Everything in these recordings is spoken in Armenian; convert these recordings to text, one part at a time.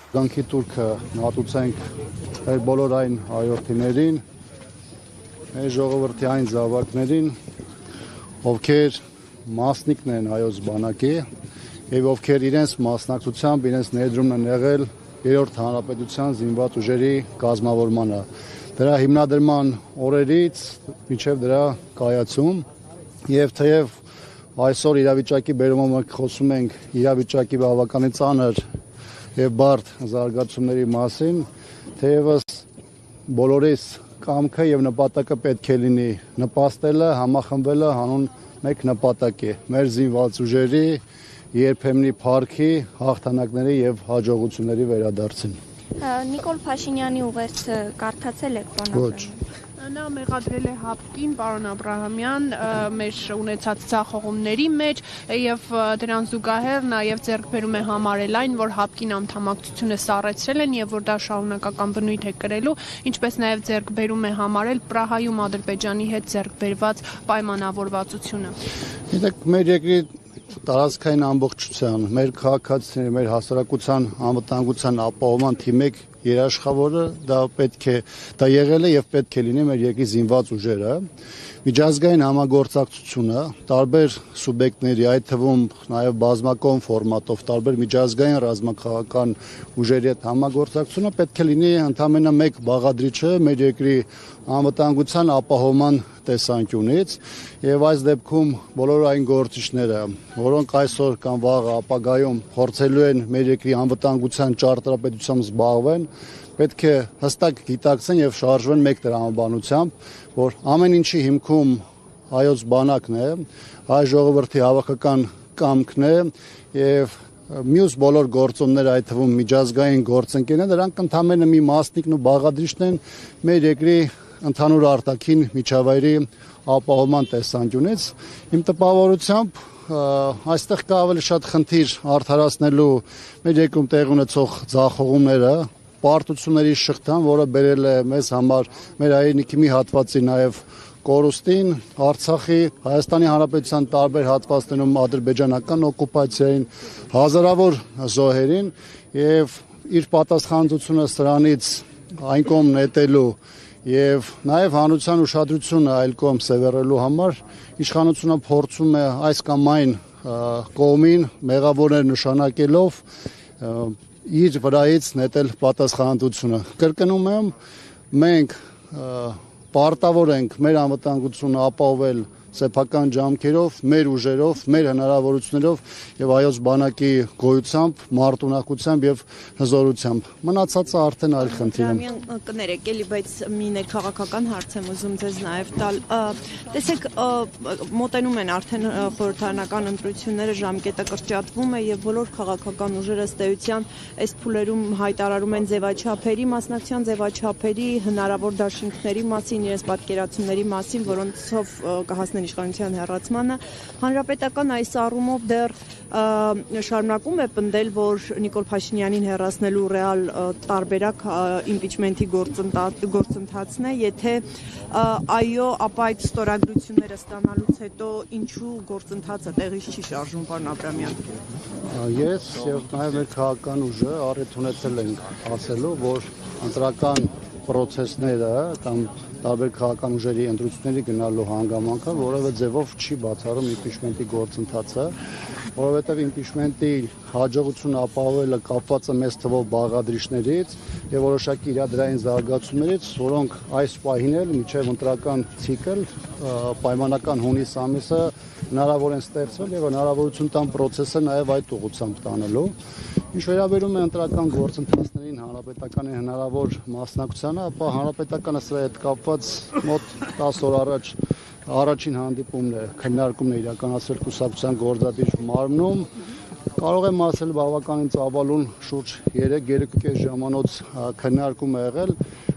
Գանքի տուրքը մատուցենք մեր բոլոր այն հայրենիներին, մեր ժողովրդի այն զավակներին, ովքեր մասնիկն են հայոց բանակի եւ ովքեր իրենց մասնակցությամբ իրենց ներդրումն են եղել երրորդ հանրապետության զինված ուժերի կազմավորմանը։ Դրա հիմնադրման օրերից մինչև դրա կայացում եւ թեև այսօր իրավիճակի բերումով մենք խոսում ենք իրավիճակի բավականին ծանր եւ բարդ զարգացումների մասին, թեևս բոլորիս կամքը եւ նպատակը պետք է լինի նպաստելը, համախմբելը հանուն մեկ նպատակի՝ մեր զինված ուժերի երբեմնի փառքի, հաղթանակների եւ հաջողությունների վերադարձին։ Նիկոլ Փաշինյանի ուղերձը կարդացել եք բանալի։ Ոչ։ Նա մեղադրել է ՀԱՊԿ-ին, պարոն Աբրահամյան, մեր ունեցած ձախողումների մեջ եւ դրան զուգահեռ նաեւ ձեռքբերում է համարել այն, որ ՀԱՊԿ-ին անդամակցությունը սառեցրել են եւ որ դա շարունակական բնույթ է կրելու, ինչպես նաեւ ձեռքբերում է համարել Պրահայում Ադրբեջանի հետ ձեռքբերված պայմանավորվածությունը։ Գիտեք, մեր երկրի տարածքային ամբողջության, մեր քաղաքացիների, մեր հասարակության անվտանգության ապահովման թիմի երաշխավորը դա եղել է եւ պետք է լինի մեր երկրի զինված ուժերը, միջազգային համագործակցությունը տարբեր սուբյեկտների, այդ թվում նաեւ բազմակողմ ֆորմատով տարբեր միջազգային ռազմաքաղաքական ուժերի հետ համագործակցությունը պետք է լինի ընդամենը մեկ բաղադրիչը մեր երկրի անվտանգության ապահովման տեսանկյունից եւ այս դեպքում բոլոր այն գործիչները, որոնք այսօր կամ վաղը ապագայում փորձելու են մեր երկրի անվտանգության ճարտարապետությամբ զբաղվեն, պետք է հստակ գիտակցեն եւ շարժվեն մեկ տրամաբանությամբ, որ ամեն ինչի հիմքում հայոց բանակն է, հայ ժողովրդի հավաքական կամքն է եւ մյուս բոլոր գործոնները, այդ թվում միջազգային գործընկերները, դրանք ընդամենը մի մասնիկն ու բաղադրիչն են մեր երկրի ընդհանուր արտաքին միջավայրի ապահովման տեսանկյունից։ Իմ տպավորությամբ այստեղ կա ավելի շատ խնդիր արդարացնելու մեր երկրում տեղի ունեցող ձախողումները, պարտությունների շղթան, որը բերել է մեզ համար մեր հայրենիքի մի հատվածի նաև կորուստին, Արցախի, Հայաստանի Հանրապետության տարբեր հատվածներում ադրբեջանական օկուպացիային, հազարավոր զոհերին եւ իր պատասխանատվությունը սրանից այն կողմ նետելու եւ նաեւ հանրության ուշադրությունը այլ կողմ սևեռելու համար իշխանությունը փորձում է այս կամ այն կողմին մեղավորներ նշանակելով իր վրայից նետել պատասխանատվությունը։ Կրկնում եմ, մենք պարտավոր ենք մեր անվտանգությունը ապահովել սեփական ջանքերով, մեր ուժերով, մեր հնարավորություններով եւ հայոց բանակի գոյությամբ, մարտունակությամբ եւ հզորությամբ։ Մնացածը արդեն այլ խնդիր է։ Կներեք, էլի, բայց մի ներքաղաքական հարց եմ ուզում ձեզ նաեւ տալ։ Տեսեք, մոտենում են արդեն խորհրդարանական ընտրությունները, ժամկետը կրճատվում է եւ բոլոր քաղաքական ուժերը ըստ էության այս փուլերում հայտարարում են ձևաչափերի, մասնակցության ձևաչափերի, հնարավոր դաշինքների մասին, իրենց պատկերացումների մասին, որոնցով կհասնեն իշխանության հեռացմանը։ Հանրապետական այս առումով դեռ շարունակում է պնդել, որ Նիկոլ Փաշինյանին հեռացնելու ռեալ տարբերակ իմպիչմենթի գործընթացն է, եթե այո, ապա այդ ստորագրությունները ստանալուց հետո ինչու գործընթացը տեղից չի շարժվում, պարոն Աբրամյան։ Ես եւ նաեւ մեր քաղաքական ուժը առիթ ունեցել ենք ասելու, որ ընտրական պրոցեսները կամ տարբեր քաղաքական ուժերի ընտրությունների գնալու հանգամանքը որևէ ձևով չի բացառում իմպիչմենթի գործընթացը, որովհետև իմպիչմենթի հաջողությունը ապահովելը կապված է մեծ թվով բաղադրիչներից եւ որոշակի իրադրային զարգացումներից, որոնք այս պահին էլ մինչեւ ընտրական ցիկլ պայմանական հունիս ամիսը հնարավոր են ստեղծվել եւ հնարավորություն տան process-ը նաեւ այդ ուղղությամբ տանելու։ Ինչ վերաբերում է ընտրական գործընթացներին հանրապետականի հնարավոր մասնակցությանը, ապա հանրապետականը սրա հետ կապված մոտ 10 օր առաջ առաջին հանդիպումն է, քննարկումն է իրականացրել կուսակցության գործադիր մարմնում։ Կարող եմ ասել բավականին ծավալուն շուրջ 3-3.5 ժամանոց քննարկում է եղել։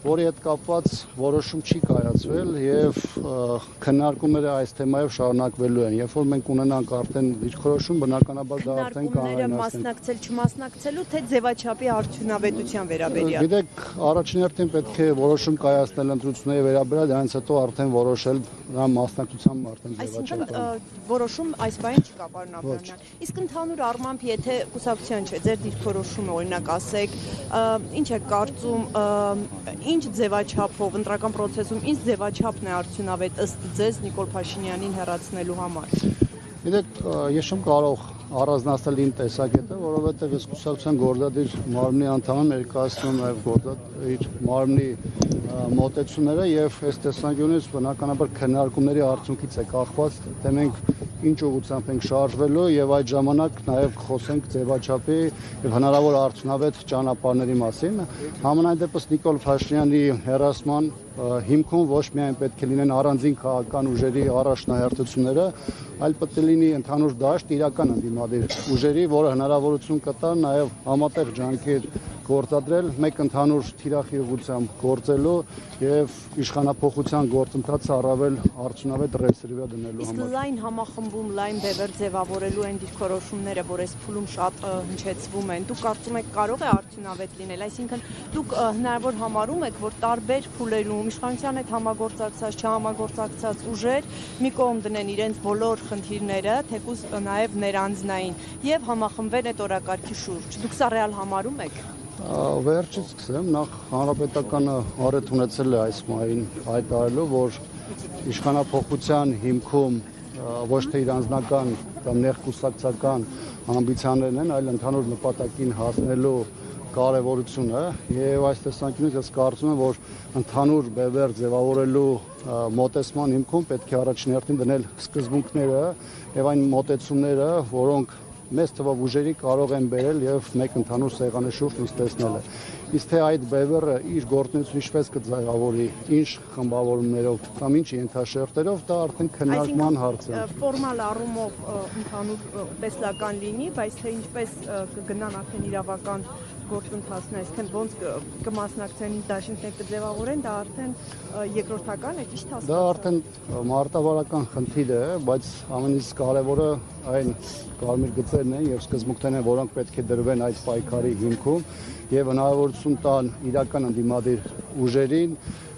որի հետ կապված որոշում չի կայացվել եւ քննարկումները այս թեմայով շարունակվելու են։ Երբ որ մենք ունենանք արդեն դիրքորոշում, բնականաբար դա արդեն կանոնացնել մասնակցել չմասնակցելու թե ձևաչափի արդյունավետության վերաբերյալ։ Գիտեք, առաջին հերթին պետք է որոշում կայացնել ընտրությունների վերաբերյալ, դրանից հետո արդեն որոշել դրա մասնակցությամբ արդեն ձևաչափը։ Այսինքն որոշում այս բանը չկա, պարոն Աբրամյան։ Իսկ ընդհանուր առմամբ, եթե կուսակցության չէ, ձեր դիրքորոշումը օրինակ ասեք, ինչ է կարծում, ինչ ձևաչափով ընտրական process-ում ինչ ձևաչափն է արդյունավետ ըստ ձեզ Նիկոլ Փաշինյանին հեռացնելու համար։ Գիտեք, ես չեմ կարող առանձնացնել իմ տեսակետը, որովհետև ես կուսակցության գործադիր մարմնի անդամ եմ, ներկայացնում եմ իր մարմնի մոտեցումները եւ այս տեսանկյունից բնականաբար քննարկումների արդյունքից է կախված, թե մենք ինչ ուղղությամբ ենք շարժվելու եւ այդ ժամանակ նաեւ խոսենք ձևաչափի եւ հնարավոր արդյունավետ ճանապարհների մասին։ Համենայն դեպս Նիկոլ Փաշինյանի հերասման հիմքում ոչ միայն պետք է լինեն առանձին քաղաքական ուժերի առաջնահերթությունները, այլ պետք է լինի ընդհանուր դաշտ իրական ընդդիմադիր ուժերի, որը հնարավորություն կտա նաեւ համատեղ ջանքեր գործադրել մեկ ընդհանուր թիրախի ուղղությամբ գործելու եւ իշխանափոխության գործընթացը առավել արդյունավետ ռելսերի վրա դնելու համար։ Իսկ լայն համախմբում, լայն բևեռ ձևավորելու այն դիրքորոշումները, որ այս փուլում շատ հնչեցվում են, դուք կարծում եք կարող է արդյունավետ լինել, այսինքն դուք հնարավոր համարում եք, որ տարբեր փուլերում իշխանության հետ համագործակցած, չհամագործակցած ուժեր մի կողմ դնեն իրենց բոլոր խնդիրները, թեկուզ նաեւ ներանձնային եւ համախմբեն այդ օրակարգի շուրջ։ Դուք սա ռեալ համարում եք։ Վերջից սկսեմ, նախ հանրապետականը առիթ ունեցել է այս մային հայտարարելով, որ իշխանափոխության հիմքում ոչ թե իր անձնական կամ ներկուսակցական ամբիցիաներն են, այլ ընդհանուր նպատակին հասնելու կարևորությունը եւ այս տեսանկյունից ես կարծում եմ, որ ընդհանուր բևեռ ձևավորելու մոտեցման հիմքում պետք է առաջին հերթին դնել սկզբունքները եւ այն մոտեցումները, որոնք մեծ թվով ուժերի կարող են բերել եւ մեկ ընդհանուր սեղանի շուրջ նստեցնելը։ Իսկ թե այդ բևեռը իր գործունեությունը ինչպես կձևավորի, ինչ խմբավորումներով կամ ինչ ենթաշերտերով, դա արդեն քննարկման հարց է։ Ֆորմալ առումով ընդհանուր տեսլական լինի, բայց թե ինչպես կգնան արդեն իրավական գործընթացն է, այսինքն ոնց կմասնակցեն դաշինքներ կձևավորեն, դա արդեն երկրորդական է, ճիշտ հասկացա։ Դա արդեն մարտավարական խնդիր է, բայց ամենից կարևորը այն կարմիր գծերն են եւ սկզբունքներն են, որոնք պետք է դրվեն այդ պայքարի հիմքում եւ հնարավորություն տան իրական ընդդիմադիր ուժերին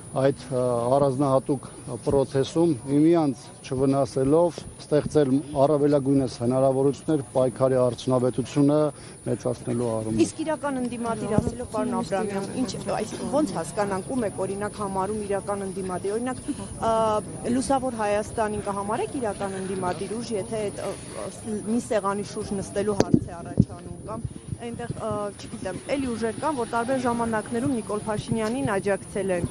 այդ առանձնահատուկ process-ում միմյանց չվնասելով ստեղծել առավելագույնս հնարավորություններ պայքարի արդյունավետությունը մեծացնելու առումով։ Իսկ իրական ընդդիմադիր ասելով պարոն Աբրամյան, ինչ ոնց հասկանանք, ում եք օրինակ համարում իրական ընդդիմադիր, օրինակ Լուսավոր Հայաստանին կհամարեք իրական ընդդիմադիր ուժ, եթե այդ մի սեղանի շուրջ նստելու հարց է առաջանում կամ այնտեղ, չգիտեմ, էլի ուժեր կան, որ տարբեր ժամանակներում Նիկոլ Փաշինյանին աջակցել են,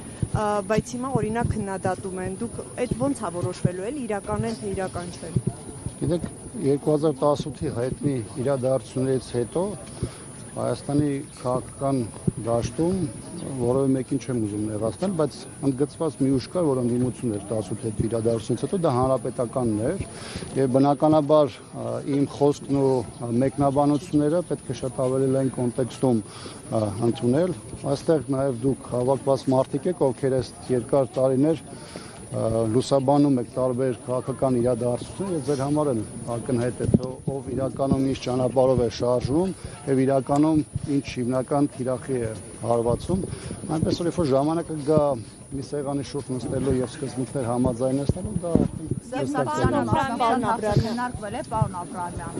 բայց հիմա օրինակ քննադատում են։ Դուք այդ ոնց է որոշվելու, էլի իրական են թե իրական չեն։ Գիտեք, 2018-ի հայտնի իրադարձություններից հետո Հայաստանի քաղաքական դաշտում որևէ մեկին չեմ ուզում նեղացնել, բայց ընդգծված մի ուժ կար, որ ընդդիմություն էր 18 իրադարձությունից հետո, դա հանրապետականն էր եւ բնականաբար իմ խոսքն ու մեկնաբանությունները պետք է շատ ավելի լայն կոնտեքստում ընդունել։ Այստեղ նաեւ դուք հավաքված մարդիկ եք, ովքեր այս երկար տարիներ լուսաբանում եք տարբեր քաղաքական իրադարձություններ եւ ձեր համար էլ ակնհայտ է թե ով իրականում ինչ ճանապարհով է շարժվում եւ իրականում ինչ հիմնական թիրախի է հարվածում, այնպես որ երբ ժամանակը գա մի սեղանի շուրջ նստելու եւ սկզբունքներ համաձայնեցնելու, դա քննարկվել է պարոն Աբրամյան։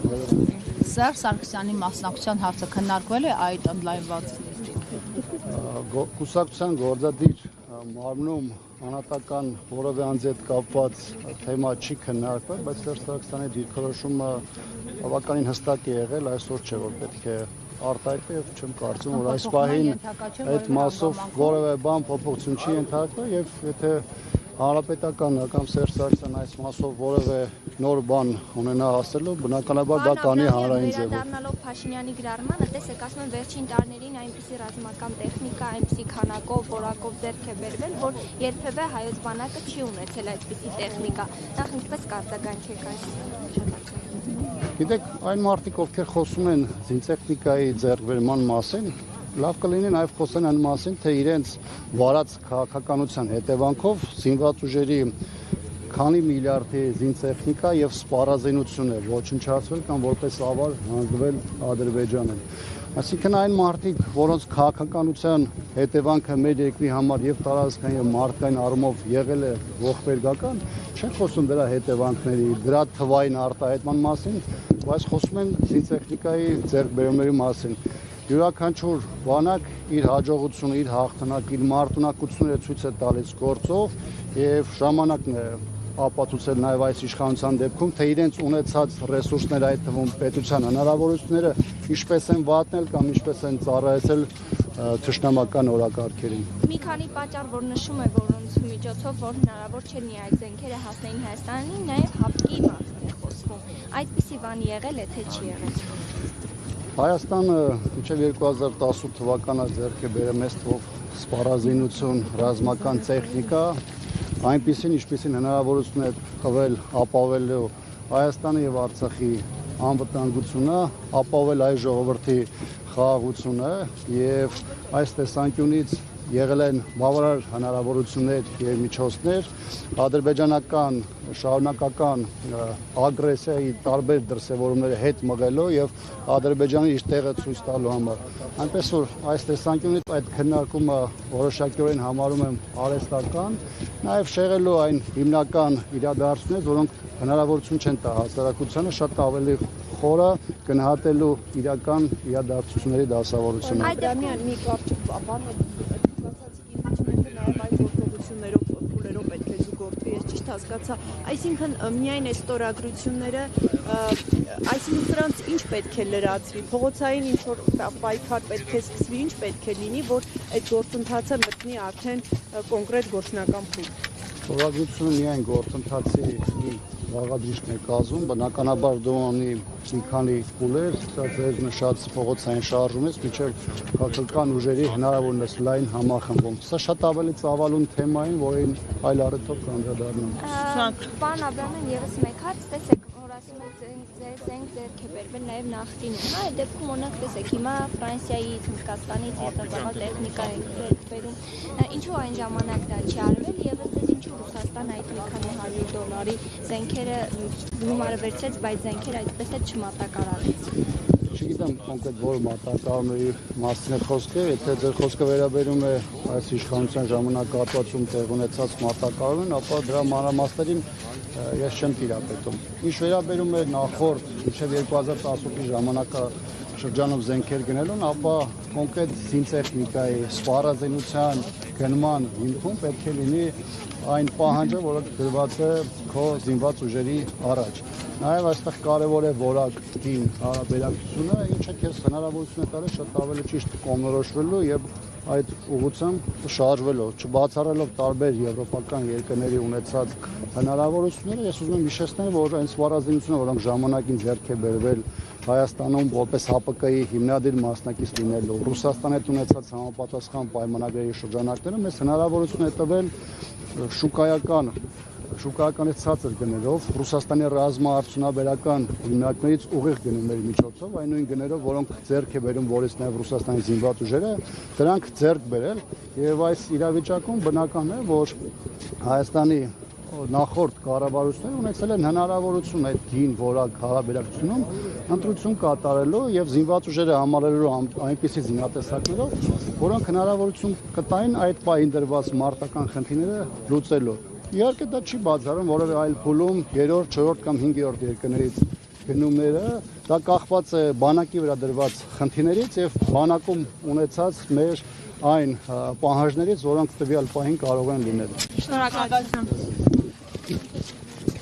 Սերժ Սարգսյանի մասնակցության հարցը քննարկվել է այդ օնլայնված կուսակցության գործադիր մարմնում անհատական որևէ անձի հետ կապված թեմա չի քննարկվել, բայց Սերժ Սարգսյանի դիրքորոշումը բավականին հստակ է եղել, այսօր չէ որ պետք է արտահայտվի եւ չեմ կարծում որ այս պահին այդ մասով որևէ բան փոփոխություն չի ենթարկվել եւ եթե հանրապետականը կամ Սերժ Սարգսյանը այս մասով որևէ նոր բան ունենա ասելու, բնականաբար դա կանի հանրային ձևով։ Դառնալով Փաշինյանի գրառմանը, տեսեք, ասում են վերջին տարիներին այնպիսի ռազմական տեխնիկա, այնպիսի քանակով, որակով ձեռք է բերվել, որ երբևէ հայոց բանակը չի ունեցել այդպիսի տեխնիկա։ Նախ ինչպես կարտագանքեք այս Գիտեք, այն մարդիկ, ովքեր խոսում են զինտեխնիկայի ձեռքբերման մասին, լավ կլինի նաև խոսեն այն մասին, թե իրենց վարած քաղաքականության հետևանքով զինված ուժերի քանի միլիարդի զինտեխնիկա եւ սպառազինություններ ոչնչացվել կամ որպես ավար հանձնվել Ադրբեջանին։ Այսինքն այն մարդիկ, որոնց քաղաքականության հետևանքը մեր երկրի համար եւ տարածքային եւ մարդկային առումով եղել է ողբերգական, չեն խոսում դրա հետևանքների, դրա թվային արտահայտման մասին, բայց խոսում են զինտեխնիկայի ձեռքբերումների մասին։ Յուրաքանչյուր բանակ իր հաջողությունը, իր հաղթանակը, իր մարտունակությունները ցույց է տալիս գործով եւ ժամանակն է ապացուցել նաև այս իշխանության դեպքում, թե իրենց ունեցած ռեսուրսները, այդ թվում պետության հնարավորությունները ինչպես են վատնել կամ ինչպես են ծառայեցել թշնամական օրակարգերին։ Մի քանի պատճառ, որ նշում է, որոնց միջոցով որ հնարավոր չէ մի այդ զենքերը հասնեին Հայաստանին, նաև հապկի մասին է խոսվում։ Այդպիսի բան եղել է, թե չի եղել։ Հայաստանը մինչև 2018 թվականը ձեռք է բերել մեծ թվով սպառազինություն, ռազմական տեխնիկա, այնպիսին, ինչպիսին հնարավորություն է տվել ապավելու Հայաստանի եւ Արցախի անվտանգությունը, ապավել այս ժողովրդի խաղաղությունը եւ այս տեսանկյունից եղել են բավարար հնարավորություններ եւ միջոցներ ադրբեջանական շարունակական ագրեսիայի տարբեր դրսևորումների հետ մղելու եւ Ադրբեջանի իր տեղը ցույց տալու համար։ Այնպես որ այս տեսանկյունից այդ քննարկումը որոշակիորեն համարում եմ արհեստական, նաեւ շեղելու այն հիմնական իրադարձություններ, որոնք հնարավորություն չեն տա հասարակությանը շատ ավելի խորը գնահատելու իրական իրադարձությունների դասավորությունը։ Այդ դրանյան մի կարճ բանը փուլերով պետք է զուգորդվի, ես ճիշտ հասկացա, այսինքն միայն այս ստորագրությունները, այսինքն սրանց ինչ պետք է լրացվի, փողոցային ինչ որ պայքար պետք է սկսվի, ինչ պետք է լինի, որ այդ գործընթացը մտնի արդեն կոնկրետ գործնական փուլ։ Ստորագրությունը միայն գործընթացի մի բաղադրիչն է կազմում, բնականաբար դա ունի մի քանի փուլեր, ցած նշած փողոցային շարժումից մինչև քաղաքական ուժերի հնարավորինս լայն համախմբում։ Սա շատ ավելի ծավալուն թեմա է, որին այլ առիթով կանդրադառնամ։ Պարոն Աբրամյան, եւս մեկ հարց, տեսեք, որ ասում եք զենք ձեռք է բերվել նաեւ նախկինում, հա, այդ դեպքում օրինակ տեսեք, հիմա Ֆրանսիայից, Հնդկաստանից արտադրյալ տեխնիկա է բերում։ Ինչու այն ժամանակ դա չի արվել եւ ըստ ինչու Ռուսաստան այդ մի քանի $100 զենքերը գումարը վերցրեց, բայց զենքերը այդպես էլ չմատակարարեց։ Չգիտեմ կոնկրետ որ մատակարարների մասին է խոսքը, եթե ձեր խոսքը վերաբերում է այս իշխանության ժամանակահատվածում տեղ ունեցած մատակարարումն, ապա դրա մանրամասներին ես չեմ տիրապետում։ Ինչ վերաբերում է նախորդ մինչև 2018-ի ժամանակաշրջանում զենքեր գնելուն, ապա կոնկրետ զինտեխնիկայի սպառազինության գնման հիմքում պետք է լինի այն պահանջը, որը դրված է քո զինված ուժերի առաջ։ Նաև այստեղ կարևոր է որակին հարաբերակցությունը, ինչը քեզ հնարավորություն է տալիս շատ ավելի ճիշտ կողմնորոշվելու եւ այդ ուղղությամբ շարժվելով, չբացառելով տարբեր եվրոպական երկրների ունեցած հնարավորությունները, ես ուզում եմ հիշեցնել, որ այն սպառազինությունը, որոնք ժամանակին ձեռք է բերվել Հայաստանում որպես ՀԱՊԿ-ի հիմնադիր մասնակից լինելու, Ռուսաստանի հետ ունեցած համապատասխան պայմանագրերի շրջանակները մեզ հնարավորություն է տվել շուկայականից ցածր գներով Ռուսաստանի ռազմաարդյունաբերական հիմնարկներից ուղիղ գնումների միջոցով, այն նույն գներով, որոնք ձեռք է բերում որից նաև Ռուսաստանի զինված ուժերը, դրանք ձեռք բերել եւ այս իրավիճակում բնական է, որ Հայաստանի նախորդ կառավարությունները ունեցել են հնարավորություն այդ գին որակ հարաբերակցությունում ընտրություն կատարելու եւ զինված ուժերը համալրելու այնպիսի զինատեսակներով, որոնք հնարավորություն կտային այդ պահին դրված մարտական խնդիրները լուծելու։ Իհարկե դա չի բացառում որևէ այլ փուլում 3-րդ, 4-րդ կամ 5-րդ երկրներից գնումները, դա կախված է բանակի վրա դրված խնդիրներից եւ բանակում ունեցած մեր այն պահանջներից, որոնք տվյալ պահին կարող են լինել։ Շնորհակալություն։